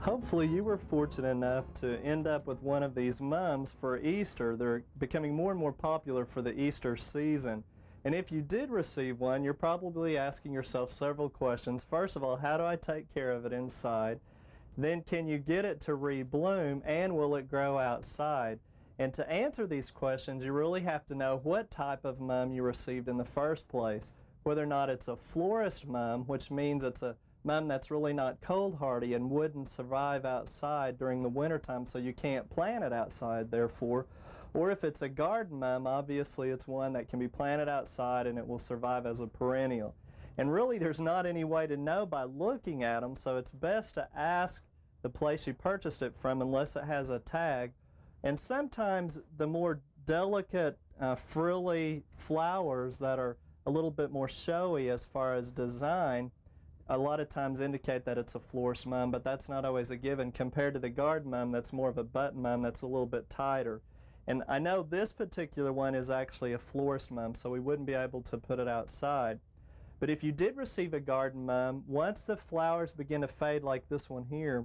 Hopefully you were fortunate enough to end up with one of these mums for Easter. They're becoming more and more popular for the Easter season. And if you did receive one, you're probably asking yourself several questions. First of all, how do I take care of it inside? Then can you get it to rebloom, and will it grow outside? And to answer these questions, you really have to know what type of mum you received in the first place. Whether or not it's a florist mum, which means it's a mum that's really not cold hardy and wouldn't survive outside during the wintertime, so you can't plant it outside therefore. Or if it's a garden mum, obviously it's one that can be planted outside and it will survive as a perennial. And really there's not any way to know by looking at them, so it's best to ask the place you purchased it from unless it has a tag. And sometimes the more delicate frilly flowers that are a little bit more showy as far as design a lot of times indicate that it's a florist mum, but that's not always a given compared to the garden mum that's more of a button mum that's a little bit tighter. And I know this particular one is actually a florist mum, so we wouldn't be able to put it outside. But if you did receive a garden mum, once the flowers begin to fade like this one here,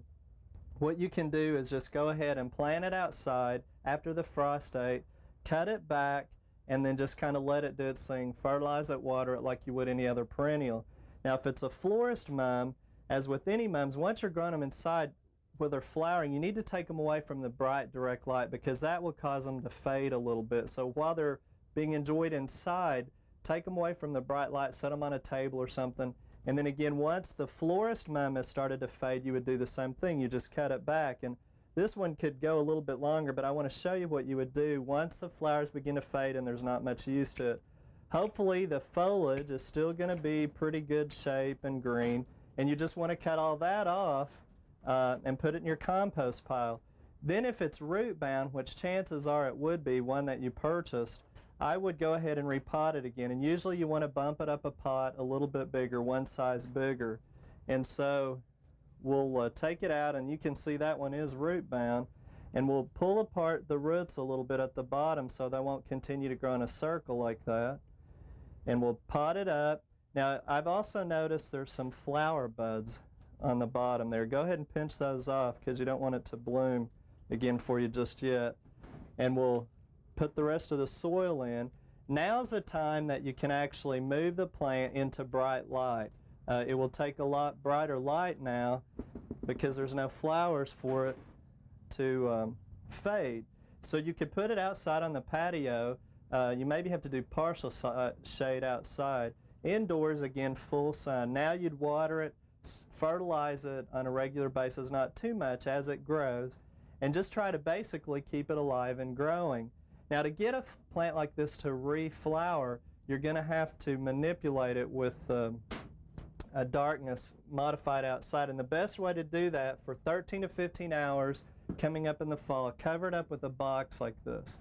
what you can do is just go ahead and plant it outside after the frost date, cut it back, and then just kind of let it do its thing, fertilize it, water it like you would any other perennial. Now if it's a florist mum, as with any mums, once you're growing them inside where they're flowering, you need to take them away from the bright direct light because that will cause them to fade a little bit. So while they're being enjoyed inside, take them away from the bright light, set them on a table or something, and then again once the florist mum has started to fade, you would do the same thing. You just cut it back. And this one could go a little bit longer, but I want to show you what you would do once the flowers begin to fade and there's not much use to it. Hopefully the foliage is still going to be pretty good shape and green, and you just want to cut all that off and put it in your compost pile. Then if it's root bound, which chances are it would be one that you purchased, I would go ahead and repot it again. And usually you want to bump it up a pot a little bit bigger, one size bigger. And so we'll take it out, and you can see that one is root bound. And we'll pull apart the roots a little bit at the bottom so they won't continue to grow in a circle like that. And we'll pot it up. Now I've also noticed there's some flower buds on the bottom there. Go ahead and pinch those off because you don't want it to bloom again for you just yet. And we'll put the rest of the soil in. Now's the time that you can actually move the plant into bright light. It will take a lot brighter light now because there's no flowers for it to fade. So you could put it outside on the patio. You maybe have to do partial shade outside. Indoors, again, full sun. Now you'd water it, fertilize it on a regular basis, not too much as it grows, and just try to basically keep it alive and growing. Now to get a plant like this to reflower, you're going to have to manipulate it with a darkness modified outside. And the best way to do that for 13 to 15 hours coming up in the fall, cover it up with a box like this.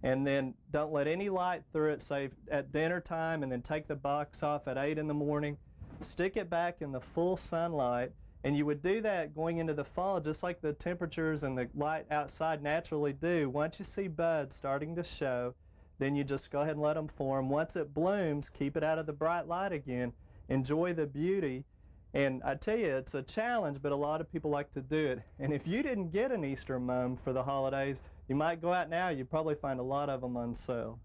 And then don't let any light through it, say at dinner time, and then take the box off at 8 in the morning. Stick it back in the full sunlight, and you would do that going into the fall just like the temperatures and the light outside naturally do. Once you see buds starting to show, then you just go ahead and let them form. Once it blooms, keep it out of the bright light again. Enjoy the beauty. And I tell you, it's a challenge, but a lot of people like to do it. And if you didn't get an Easter mum for the holidays, you might go out now, you'd probably find a lot of them on sale.